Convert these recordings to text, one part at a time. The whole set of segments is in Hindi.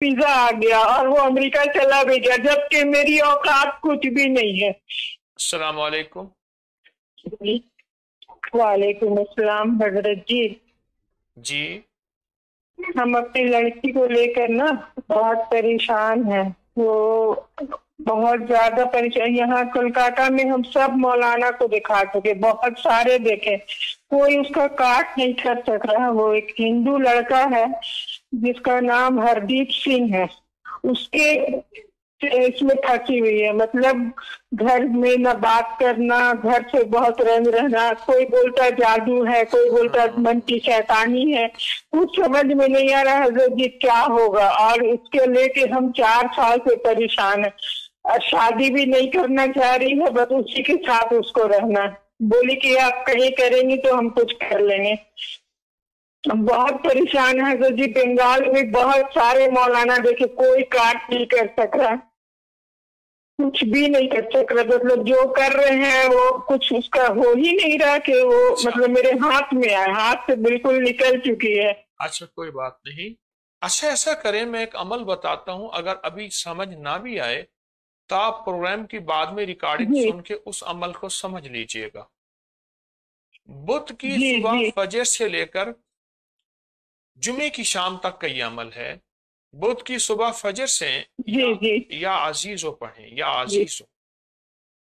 पिज्जा आ गया और वो अमेरिका चला भी गया, जबकि मेरी औकात कुछ भी नहीं है। अस्सलाम वालेकुम। वालेकुम अस्सलाम हजरत जी। जी। हम अपनी लड़की को लेकर ना बहुत परेशान हैं। वो बहुत ज्यादा परेशान। यहाँ कोलकाता में हम सब मौलाना को दिखा चुके, बहुत सारे देखे, कोई उसका काट नहीं कर सक रहा। वो एक हिंदू लड़का है जिसका नाम हरदीप सिंह है, उसके इसमें फंसी हुई है। मतलब घर में न बात करना, घर से बहुत रंग रहना, कोई बोलता जादू है, कोई बोलता मन की शैतानी है। कुछ समझ में नहीं आ रहा हजरत जी क्या होगा। और इसके लेके हम 4 साल से परेशान है। और शादी भी नहीं करना चाह रही है, बस उसी के साथ उसको रहना है। बोली कि आप कहीं करेंगी तो हम कुछ कर लेंगे। हम बहुत परेशान है हजरत जी। बंगाल में बहुत सारे मौलाना देखे, कोई काट नहीं कर सक रहा, कुछ भी नहीं कर सक रहा। मतलब जो कर रहे हैं वो कुछ उसका हो ही नहीं रहा कि वो अच्छा। मतलब मेरे हाथ में आए, हाथ से बिल्कुल निकल चुकी है। अच्छा, कोई बात नहीं। अच्छा, ऐसा करें, मैं एक अमल बताता हूँ, अगर अभी समझ ना भी आए तो आप प्रोग्राम की बाद में रिकॉर्डिंग जी सुन के उस अमल को समझ लीजिएगा। बुध की जी सुबह जी फजर से लेकर जुमे की शाम तक का ये अमल है। बुध की सुबह फजर से जी जी या अजीजो पढ़ें, या जी अजीजो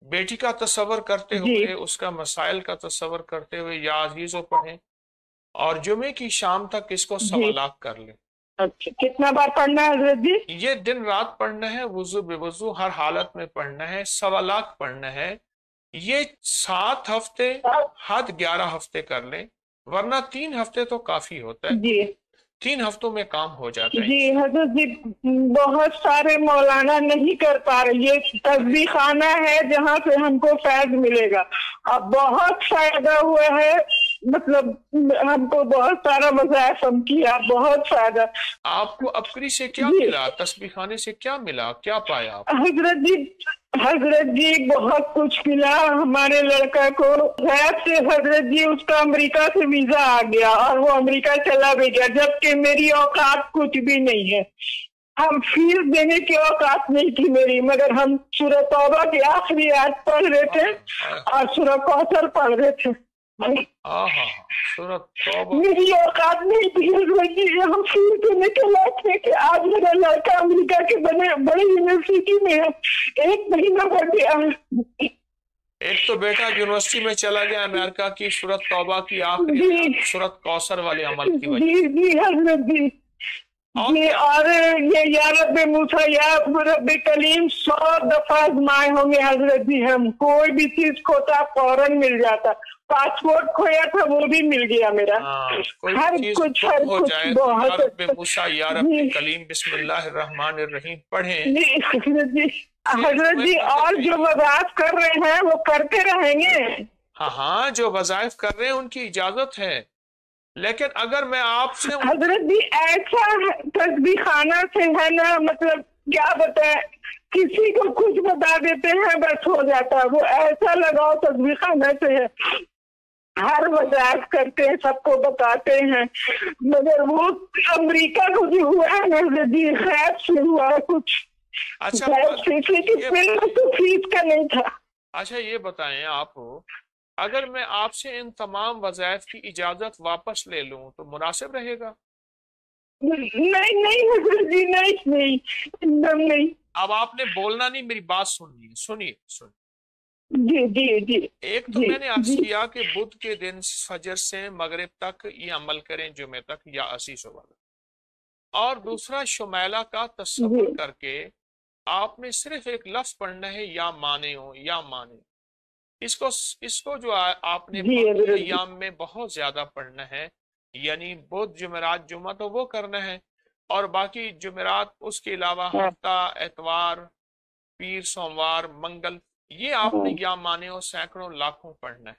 बेटी का तस्वर करते जी। हुए, उसका मसाइल का तस्वर करते हुए या अजीजो पढ़ें, और जुमे की शाम तक इसको जी सवालात कर लें। अच्छा, कितना बार पढ़ना है हजरत जी? ये दिन रात पढ़ना है, वुजू बेवुजू हर हालत में पढ़ना है, सवालात पढ़ना है। ये 7 हफ्ते, हद 11 हफ्ते कर लें, वरना 3 हफ्ते तो काफी होता है। जी 3 हफ्तों में काम हो जाता है। जी हजरत जी, बहुत सारे मौलाना नहीं कर पा रहे। ये तस्बीह खाना है जहाँ से हमको फैज मिलेगा। अब बहुत फायदा हुआ है, मतलब हमको बहुत सारा वज़ाइफ हम किया, बहुत फायदा। आपको अपकरी से क्या जी मिला, तस्बीह खाने से क्या मिला, क्या पाया आप? हजरत जी, हजरत जी बहुत कुछ मिला हमारे लड़का को। गैर से हजरत जी उसका अमेरिका से वीजा आ गया और वो अमेरिका चला भी गया, जबकि मेरी औकात कुछ भी नहीं है। हम फीस देने की औकात नहीं थी मेरी, मगर हम सूरह तौबा की आखिरी आयत पढ़ रहे थे और सूरह कौसर पढ़ रहे थे। हाँ, सूरत तौबा। मेरी औकात नहीं थी हजरत जी। हम फीस देने के लायक थे कि आज मेरा लड़का अमेरिका के बने बड़ी यूनिवर्सिटी में है, 1 महीना हो गया। एक तो बेटा यूनिवर्सिटी में चला गया अमेरिका की सूरत तौबा की आखिरी जी आयत, सूरत कौसर वाले अमल की वजह जी जी हजरत जी। से। और जी क्या? और ये या रब्बे मूसा या रब्बे कलीम 100 दफा आजमाए होंगे हजरत जी। हम कोई भी चीज खोता फौरन मिल जाता। पासपोर्ट खोया था वो भी मिल गया मेरा। हाँ, कोई हर चीज कुछ गुम हर हो कुछ जाए तो या बहुत रब्बे मूसा या रब्बे जी कलीम बिस्मिल्लाहिर्रहमानिर्रहीम पढ़ें। जी हजरत जी। फिर हजरत तुम्हें जी बरकत और जो मिलेगी। वज़ाइफ कर रहे हैं वो करते रहेंगे। हाँ हाँ, जो वज़ाइफ कर रहे हैं उनकी इजाजत है, लेकिन अगर मैं आपसे हजरत जी ऐसा तस्बीह खाना से है ना, मतलब क्या बताए, किसी को कुछ बता देते हैं बस हो जाता है। वो ऐसा लगाओ तस्बीह खाना से है, हर वज़ाइफ करते हैं, सबको बताते हैं। मगर वो अमेरिका को जो हुआ है ना हजरत जी, खैर से हुआ है कुछ। अच्छा खैर से, लेकिन ये पहले तो फीस का नहीं था। अच्छा, ये बताएं आप, अगर मैं आपसे इन तमाम वज़ाइफ की इजाजत वापस ले लूं तो मुनासिब रहेगा? नहीं नहीं हजरत जी, नहीं नहीं, एकदम नहीं। अब आपने बोलना नहीं, मेरी बात सुनिए, सुनिए सुनिए। जी जी जी एक तो जी मैंने अर्ज जी किया कि बुध के दिन फजर से मगरिब तक ये अमल करें, जुमे तक या असीस वाला। और दूसरा, शुमैला का जी तसव्वुर करके आपने सिर्फ एक लफ्ज पढ़ना है, या माने हो या माने। इसको इसको जो आपने जी बाकी हजरत जी। अय्याम में बहुत ज्यादा पढ़ना है। यानी बुध जुमेरात जुमा तो वो करना है, और बाकी जुमेरात उसके अलावा हाँ हफ्ता, एतवार, पीर, सोमवार, मंगल, ये आपने हाँ या माने हो सैकड़ों लाखों पढ़ना है।